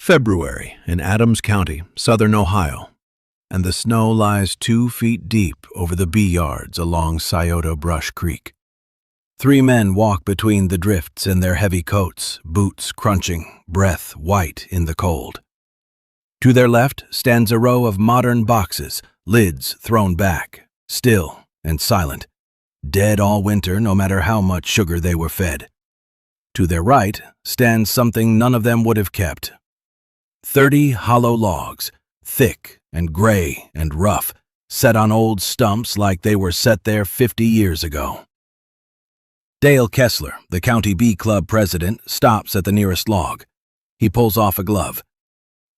February in Adams County, southern Ohio, and the snow lies 2 feet deep over the bee yards along Scioto Brush Creek. 3 men walk between the drifts in their heavy coats, boots crunching, breath white in the cold. To their left stands a row of modern boxes, lids thrown back, still and silent, dead all winter no matter how much sugar they were fed. To their right stands something none of them would have kept. 30 hollow logs, thick and gray and rough, set on old stumps like they were set there 50 years ago. Dale Kessler, the county bee club president, stops at the nearest log. He pulls off a glove.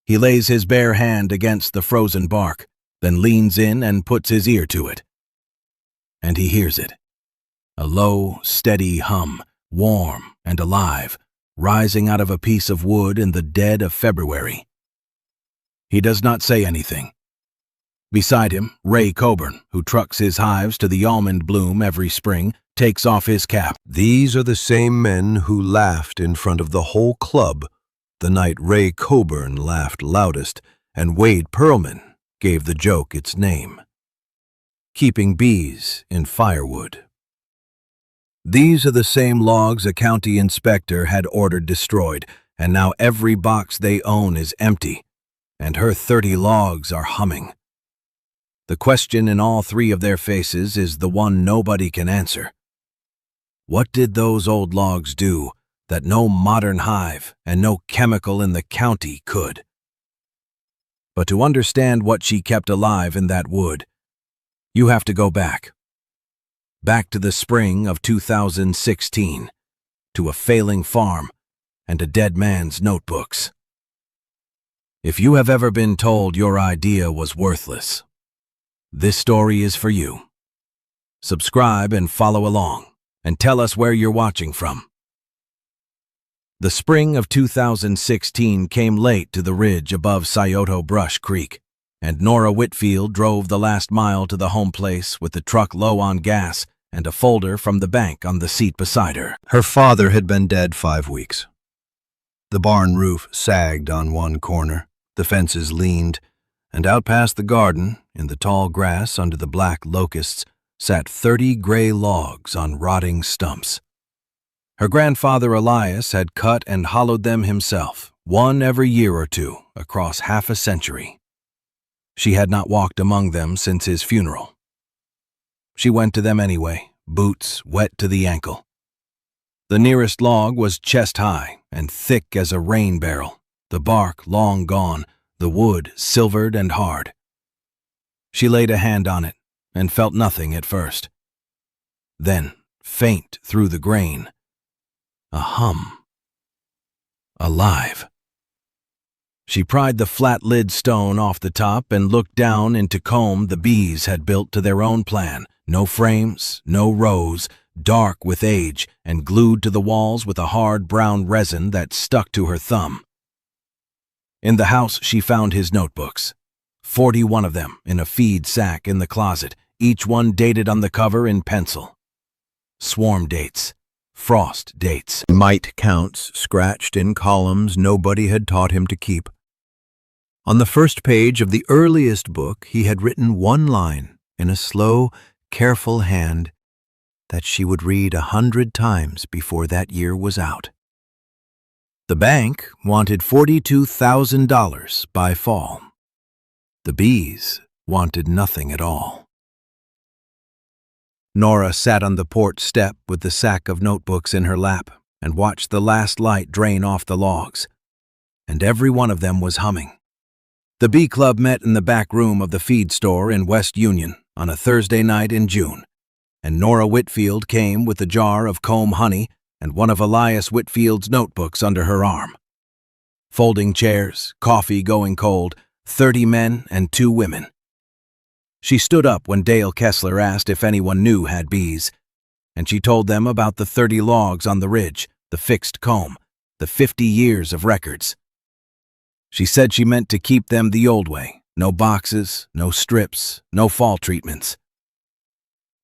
He lays his bare hand against the frozen bark, then leans in and puts his ear to it. And he hears it. A low, steady hum, warm and alive, rising out of a piece of wood in the dead of February. He does not say anything. Beside him, Ray Coburn, who trucks his hives to the almond bloom every spring, takes off his cap. These are the same men who laughed in front of the whole club the night Ray Coburn laughed loudest and Wade Pearlman gave the joke its name. Keeping bees in firewood. These are the same logs a county inspector had ordered destroyed, and now every box they own is empty, and her 30 logs are humming. The question in all 3 of their faces is the one nobody can answer. What did those old logs do that no modern hive and no chemical in the county could? But to understand what she kept alive in that wood, you have to go back. Back to the spring of 2016, to a failing farm and a dead man's notebooks. If you have ever been told your idea was worthless, this story is for you. Subscribe and follow along, and tell us where you're watching from. The spring of 2016 came late to the ridge above Scioto Brush Creek, and Nora Whitfield drove the last mile to the home place with the truck low on gas and a folder from the bank on the seat beside her. Her father had been dead 5 weeks. The barn roof sagged on one corner, the fences leaned, and out past the garden, in the tall grass under the black locusts, sat 30 gray logs on rotting stumps. Her grandfather Elias had cut and hollowed them himself, one every year or two, across half a century. She had not walked among them since his funeral. She went to them anyway, boots wet to the ankle. The nearest log was chest high and thick as a rain barrel, the bark long gone, the wood silvered and hard. She laid a hand on it and felt nothing at first. Then, faint through the grain, a hum. Alive. She pried the flat lid stone off the top and looked down into comb the bees had built to their own plan. No frames, no rows, dark with age and glued to the walls with a hard brown resin that stuck to her thumb. In the house she found his notebooks, 41 of them in a feed sack in the closet, each one dated on the cover in pencil. Swarm dates, frost dates, Mite counts scratched in columns nobody had taught him to keep. On the first page of the earliest book he had written one line in a slow, careful hand that she would read 100 times before that year was out. The bank wanted $42,000 by fall. The bees wanted nothing at all. Nora sat on the porch step with the sack of notebooks in her lap and watched the last light drain off the logs, and every one of them was humming. The bee club met in the back room of the feed store in West Union on a Thursday night in June, and Nora Whitfield came with a jar of comb honey and one of Elias Whitfield's notebooks under her arm. Folding chairs, coffee going cold, 30 men and 2 women. She stood up when Dale Kessler asked if anyone new had bees, and she told them about the 30 logs on the ridge, the fixed comb, the 50 years of records. She said she meant to keep them the old way, no boxes, no strips, no fall treatments.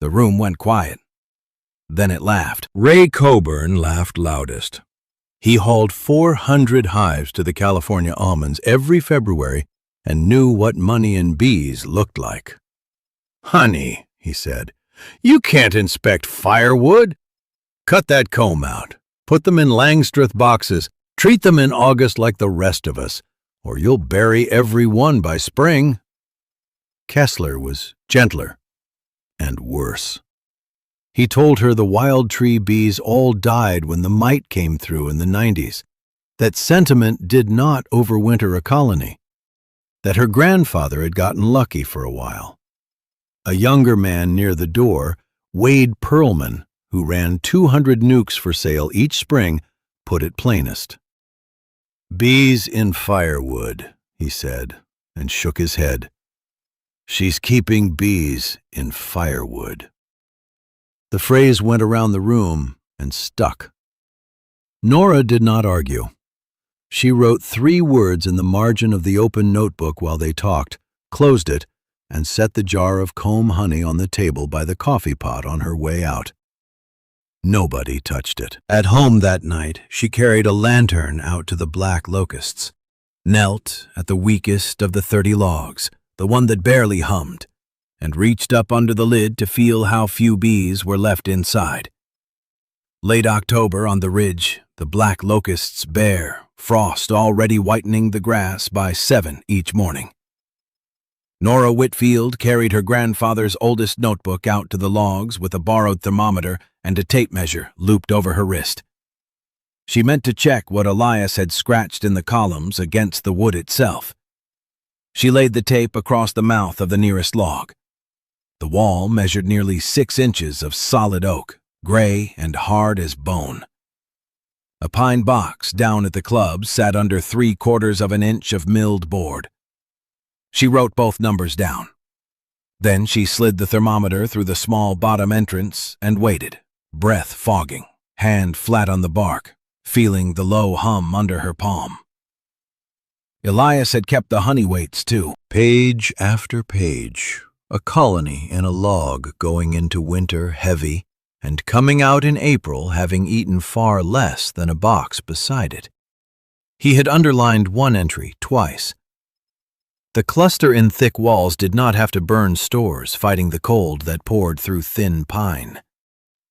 The room went quiet. Then it laughed. Ray Coburn laughed loudest. He hauled 400 hives to the California almonds every February and knew what money in bees looked like. "Honey," he said, "you can't inspect firewood. Cut that comb out. Put them in Langstroth boxes. Treat them in August like the rest of us, or you'll bury every one by spring." Kessler was gentler and worse. He told her the wild tree bees all died when the mite came through in the 90s, that sentiment did not overwinter a colony, that her grandfather had gotten lucky for a while. A younger man near the door, Wade Perlman, who ran 200 nukes for sale each spring, put it plainest. "Bees in firewood," he said, and shook his head. "She's keeping bees in firewood." The phrase went around the room and stuck. Nora did not argue. She wrote 3 words in the margin of the open notebook while they talked, closed it, and set the jar of comb honey on the table by the coffee pot on her way out. Nobody touched it. At home that night, she carried a lantern out to the black locusts, knelt at the weakest of the 30 logs, the one that barely hummed, and reached up under the lid to feel how few bees were left inside. Late October on the ridge, the black locusts bare, frost already whitening the grass by 7 each morning. Nora Whitfield carried her grandfather's oldest notebook out to the logs with a borrowed thermometer and a tape measure looped over her wrist. She meant to check what Elias had scratched in the columns against the wood itself. She laid the tape across the mouth of the nearest log. The wall measured nearly 6 inches of solid oak, gray and hard as bone. A pine box down at the club sat under 3/4 of an inch of milled board. She wrote both numbers down. Then she slid the thermometer through the small bottom entrance and waited, breath fogging, hand flat on the bark, feeling the low hum under her palm. Elias had kept the honey weights, too. Page after page, a colony in a log going into winter heavy and coming out in April having eaten far less than a box beside it. He had underlined one entry twice. The cluster in thick walls did not have to burn stores fighting the cold that poured through thin pine.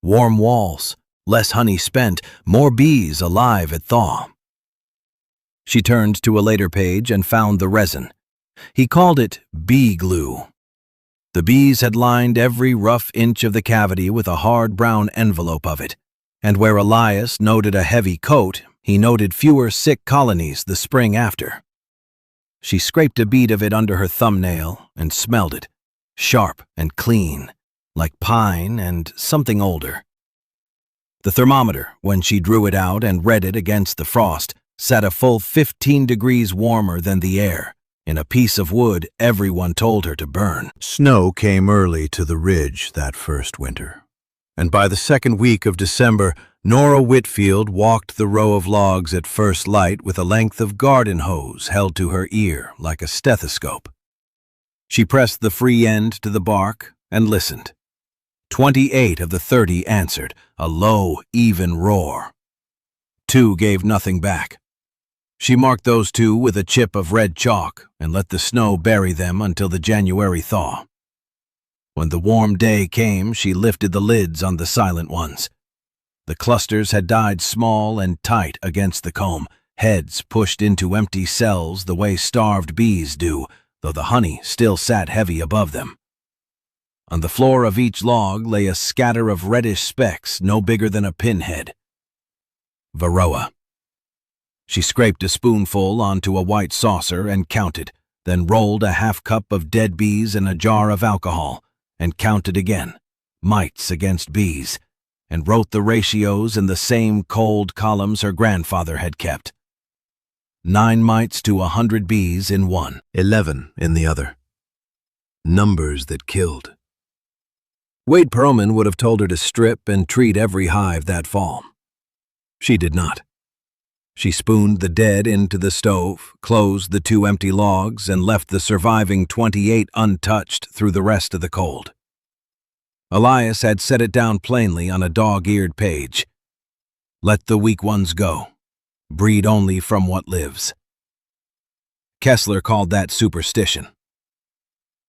Warm walls, less honey spent, more bees alive at thaw. She turned to a later page and found the resin. He called it bee glue. The bees had lined every rough inch of the cavity with a hard brown envelope of it, and where Elias noted a heavy coat, he noted fewer sick colonies the spring after. She scraped a bead of it under her thumbnail and smelled it, sharp and clean, like pine and something older. The thermometer, when she drew it out and read it against the frost, sat a full 15 degrees warmer than the air, in a piece of wood everyone told her to burn. Snow came early to the ridge that first winter, and by the second week of December, Nora Whitfield walked the row of logs at first light with a length of garden hose held to her ear like a stethoscope. She pressed the free end to the bark and listened. 28 of the 30 answered, a low, even roar. 2 gave nothing back. She marked those 2 with a chip of red chalk and let the snow bury them until the January thaw. When the warm day came, she lifted the lids on the silent ones. The clusters had died small and tight against the comb, heads pushed into empty cells the way starved bees do, though the honey still sat heavy above them. On the floor of each log lay a scatter of reddish specks no bigger than a pinhead. Varroa. She scraped a spoonful onto a white saucer and counted, then rolled a half cup of dead bees in a jar of alcohol and counted again, mites against bees, and wrote the ratios in the same cold columns her grandfather had kept. 9 mites to 100 bees in one, 11 in the other. Numbers that killed. Wade Perlman would have told her to strip and treat every hive that fall. She did not. She spooned the dead into the stove, closed the 2 empty logs, and left the surviving 28 untouched through the rest of the cold. Elias had set it down plainly on a dog-eared page. Let the weak ones go. breed only from what lives. Kessler called that superstition.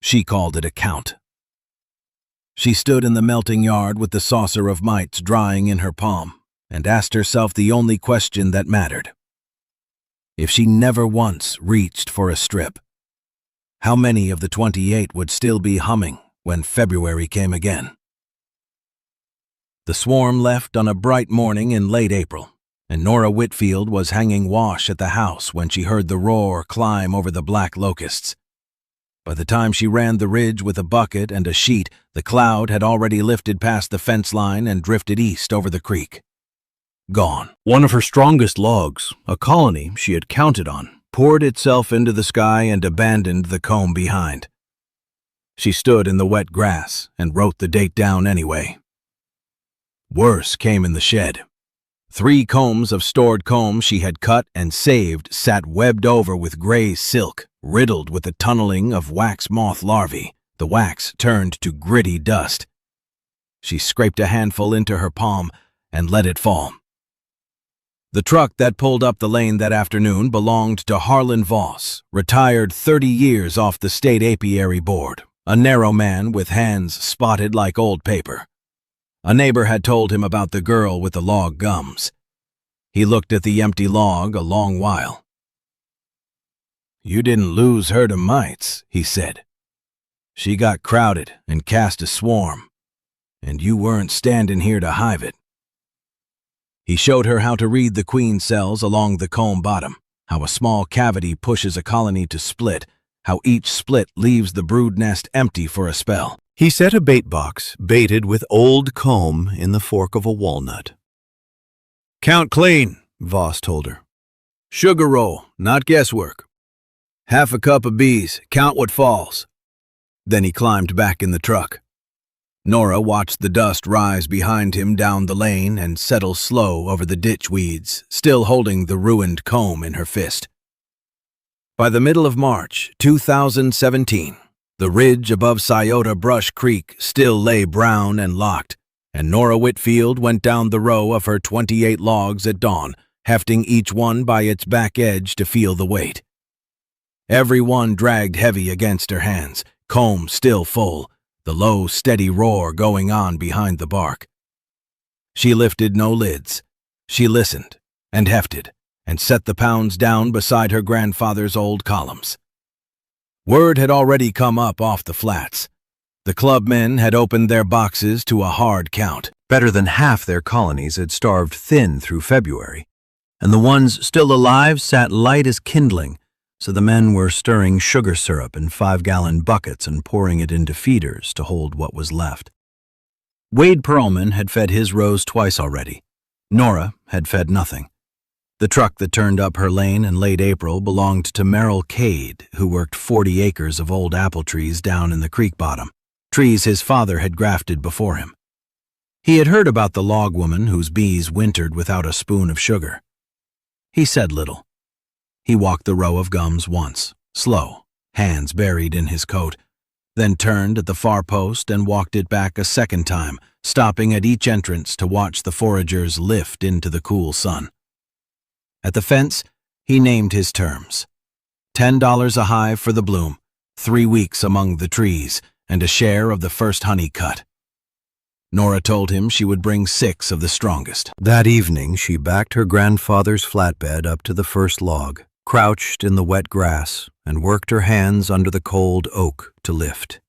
She called it a count. She stood in the melting yard with the saucer of mites drying in her palm and asked herself the only question that mattered. If she never once reached for a strip, how many of the 28 would still be humming when February came again? The swarm left on a bright morning in late April, and Nora Whitfield was hanging wash at the house when she heard the roar climb over the black locusts. By the time she ran the ridge with a bucket and a sheet, the cloud had already lifted past the fence line and drifted east over the creek. Gone. One of her strongest logs, a colony she had counted on, poured itself into the sky and abandoned the comb behind. She stood in the wet grass and wrote the date down anyway. Worse came in the shed. 3 combs of stored comb she had cut and saved sat webbed over with gray silk, riddled with the tunneling of wax moth larvae. The wax turned to gritty dust. She scraped a handful into her palm and let it fall. The truck that pulled up the lane that afternoon belonged to Harlan Voss, retired 30 years off the state apiary board, a narrow man with hands spotted like old paper. A neighbor had told him about the girl with the log gums. He looked at the empty log a long while. "You didn't lose her to mites," he said. "She got crowded and cast a swarm, and you weren't standing here to hive it." He showed her how to read the queen cells along the comb bottom, how a small cavity pushes a colony to split, how each split leaves the brood nest empty for a spell. He set a bait box, baited with old comb, in the fork of a walnut. "Count clean," Voss told her. "Sugar roll, not guesswork. Half a cup of bees, count what falls." Then he climbed back in the truck. Nora watched the dust rise behind him down the lane and settle slow over the ditch weeds, still holding the ruined comb in her fist. By the middle of March 2017, the ridge above Scioto Brush Creek still lay brown and locked, and Nora Whitfield went down the row of her 28 logs at dawn, hefting each one by its back edge to feel the weight. Every one dragged heavy against her hands, comb still full, the low, steady roar going on behind the bark. She lifted no lids. She listened and hefted and set the pounds down beside her grandfather's old columns. Word had already come up off the flats. The club men had opened their boxes to a hard count. Better than half their colonies had starved thin through February, and the ones still alive sat light as kindling, so the men were stirring sugar syrup in 5-gallon buckets and pouring it into feeders to hold what was left. Wade Perlman had fed his rows twice already. Nora had fed nothing. The truck that turned up her lane in late April belonged to Merrill Cade, who worked 40 acres of old apple trees down in the creek bottom, trees his father had grafted before him. He had heard about the log woman whose bees wintered without a spoon of sugar. He said little. He walked the row of gums once, slow, hands buried in his coat, then turned at the far post and walked it back a second time, stopping at each entrance to watch the foragers lift into the cool sun. At the fence, he named his terms. $10 a hive for the bloom, 3 weeks among the trees, and a share of the first honey cut. Nora told him she would bring 6 of the strongest. That evening, she backed her grandfather's flatbed up to the first log, crouched in the wet grass, and worked her hands under the cold oak to lift.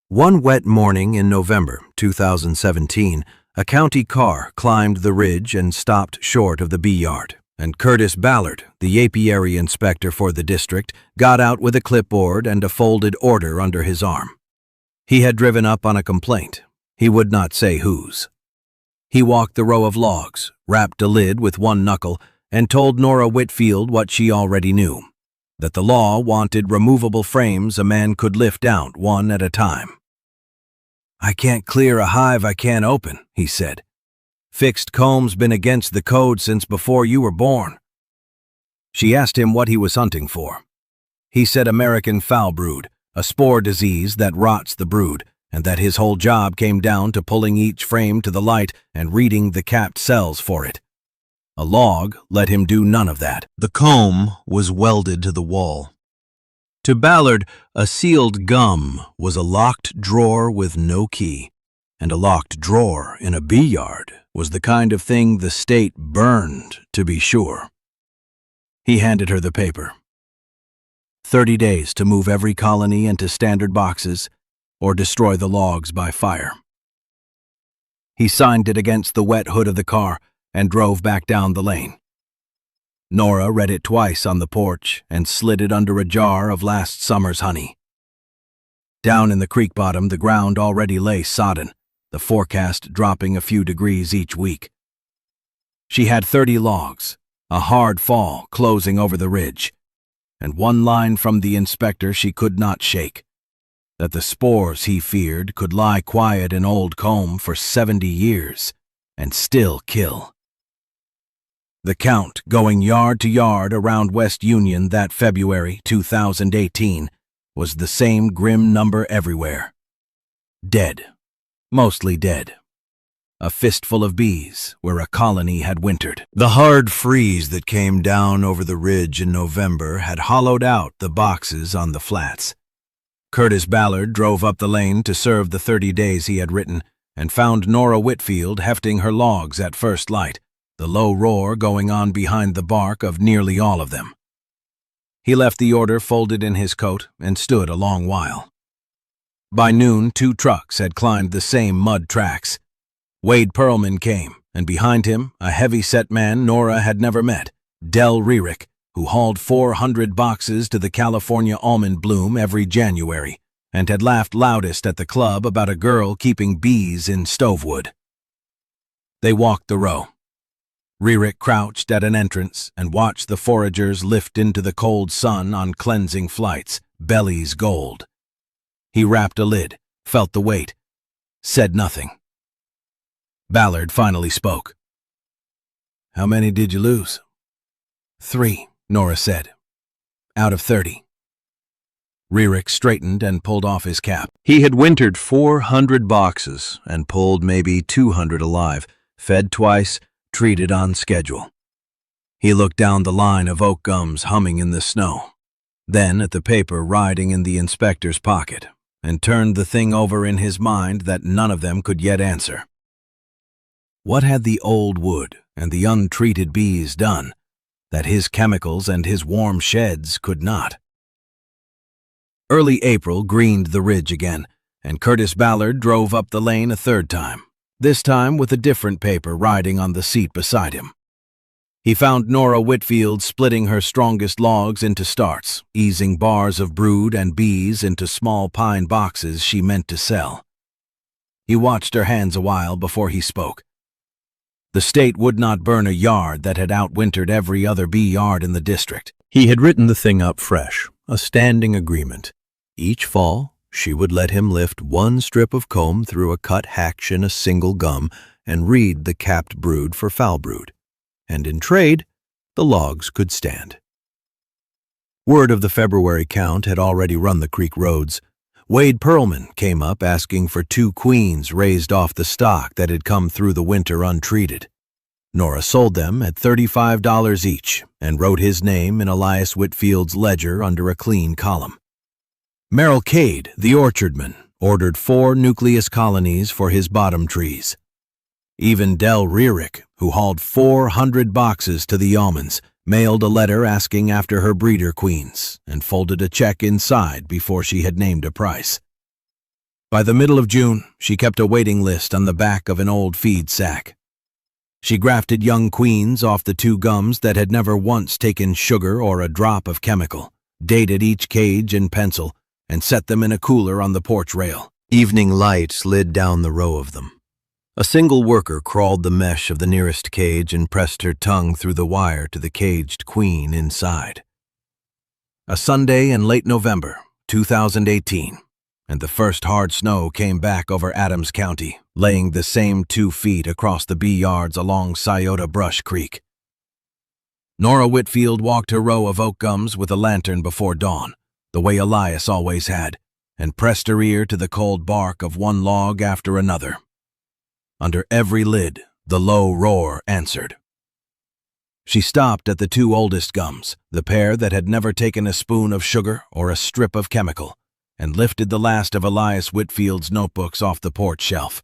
One wet morning in November 2017, a county car climbed the ridge and stopped short of the bee yard, and Curtis Ballard, the apiary inspector for the district, got out with a clipboard and a folded order under his arm. He had driven up on a complaint. He would not say whose. He walked the row of logs, rapped a lid with one knuckle, and told Nora Whitfield what she already knew, that the law wanted removable frames a man could lift out one at a time. "I can't clear a hive I can't open," he said. "Fixed comb's been against the code since before you were born." She asked him what he was hunting for. He said American foul brood, a spore disease that rots the brood, and that his whole job came down to pulling each frame to the light and reading the capped cells for it. A log let him do none of that. The comb was welded to the wall. To Ballard, a sealed gum was a locked drawer with no key, and a locked drawer in a bee yard was the kind of thing the state burned, to be sure. He handed her the paper. 30 days to move every colony into standard boxes or destroy the logs by fire. He signed it against the wet hood of the car and drove back down the lane. Nora read it twice on the porch and slid it under a jar of last summer's honey. Down in the creek bottom, the ground already lay sodden, the forecast dropping a few degrees each week. She had 30 logs, a hard fall closing over the ridge, and one line from the inspector she could not shake, that the spores, he feared, could lie quiet in Old Combe for 70 years and still kill. The count going yard to yard around West Union that February 2018 was the same grim number everywhere. Dead. Mostly dead. A fistful of bees where a colony had wintered. The hard freeze that came down over the ridge in November had hollowed out the boxes on the flats. Curtis Ballard drove up the lane to serve the 30 days he had written and found Nora Whitfield hefting her logs at first light, the low roar going on behind the bark of nearly all of them. He left the order folded in his coat and stood a long while. By noon, 2 trucks had climbed the same mud tracks. Wade Pearlman came, and behind him, a heavy-set man Nora had never met, Del Rearick, who hauled 400 boxes to the California almond bloom every January, and had laughed loudest at the club about a girl keeping bees in Stovewood. They walked the row. Rearick crouched at an entrance and watched the foragers lift into the cold sun on cleansing flights, bellies gold. He rapped a lid, felt the weight, said nothing. Ballard finally spoke. "How many did you lose?" 3, Nora said. "Out of 30. Rearick straightened and pulled off his cap. He had wintered 400 boxes and pulled maybe 200 alive, fed twice, treated on schedule. He looked down the line of oak gums humming in the snow, then at the paper riding in the inspector's pocket, and turned the thing over in his mind that none of them could yet answer. What had the old wood and the untreated bees done that his chemicals and his warm sheds could not? Early April greened the ridge again, and Curtis Ballard drove up the lane a 3rd time, this time with a different paper riding on the seat beside him. He found Nora Whitfield splitting her strongest logs into starts, easing bars of brood and bees into small pine boxes she meant to sell. He watched her hands a while before he spoke. The state would not burn a yard that had outwintered every other bee yard in the district. He had written the thing up fresh, a standing agreement. Each fall, she would let him lift 1 strip of comb through a cut hatch in a single gum and read the capped brood for foul brood. And in trade, the logs could stand. Word of the February count had already run the creek roads. Wade Pearlman came up asking for 2 queens raised off the stock that had come through the winter untreated. Nora sold them at $35 each and wrote his name in Elias Whitfield's ledger under a clean column. Merrill Cade, the orchardman, ordered 4 nucleus colonies for his bottom trees. Even Del Rearick, who hauled 400 boxes to the almonds, mailed a letter asking after her breeder queens and folded a check inside before she had named a price. By the middle of June, she kept a waiting list on the back of an old feed sack. She grafted young queens off the 2 gums that had never once taken sugar or a drop of chemical, dated each cage in pencil, and set them in a cooler on the porch rail. Evening light slid down the row of them. A single worker crawled the mesh of the nearest cage and pressed her tongue through the wire to the caged queen inside. A Sunday in late November, 2018, and the first hard snow came back over Adams County, laying the same 2 feet across the bee yards along Scioto Brush Creek. Nora Whitfield walked her row of oak gums with a lantern before dawn, the way Elias always had, and pressed her ear to the cold bark of one log after another. Under every lid, the low roar answered. She stopped at the two oldest gums, the pair that had never taken a spoon of sugar or a strip of chemical, and lifted the last of Elias Whitfield's notebooks off the porch shelf.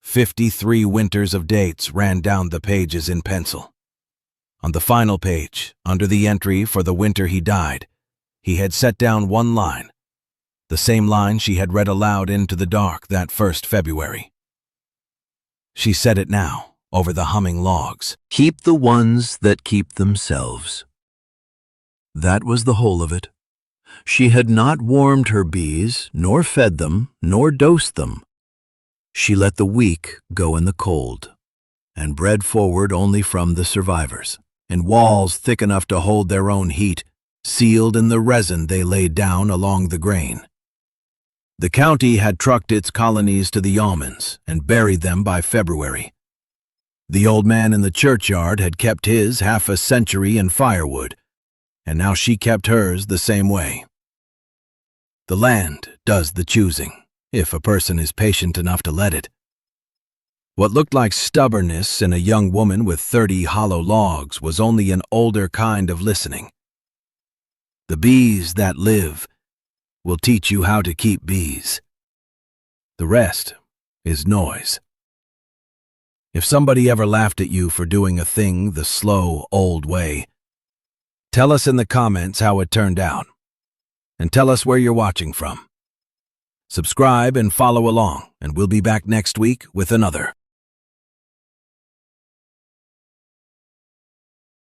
53 winters of dates ran down the pages in pencil. On the final page, under the entry for the winter he died, he had set down one line, the same line she had read aloud into the dark that first February. She said it now, over the humming logs. Keep the ones that keep themselves. That was the whole of it. She had not warmed her bees, nor fed them, nor dosed them. She let the weak go in the cold, and bred forward only from the survivors, in walls thick enough to hold their own heat, sealed in the resin they laid down along the grain. The county had trucked its colonies to the almonds and buried them by February. The old man in the churchyard had kept his half a century in firewood, and now she kept hers the same way. The land does the choosing, if a person is patient enough to let it. What looked like stubbornness in a young woman with 30 hollow logs was only an older kind of listening. The bees that live will teach you how to keep bees. The rest is noise. If somebody ever laughed at you for doing a thing the slow, old way, tell us in the comments how it turned out, and tell us where you're watching from. Subscribe and follow along, and we'll be back next week with another.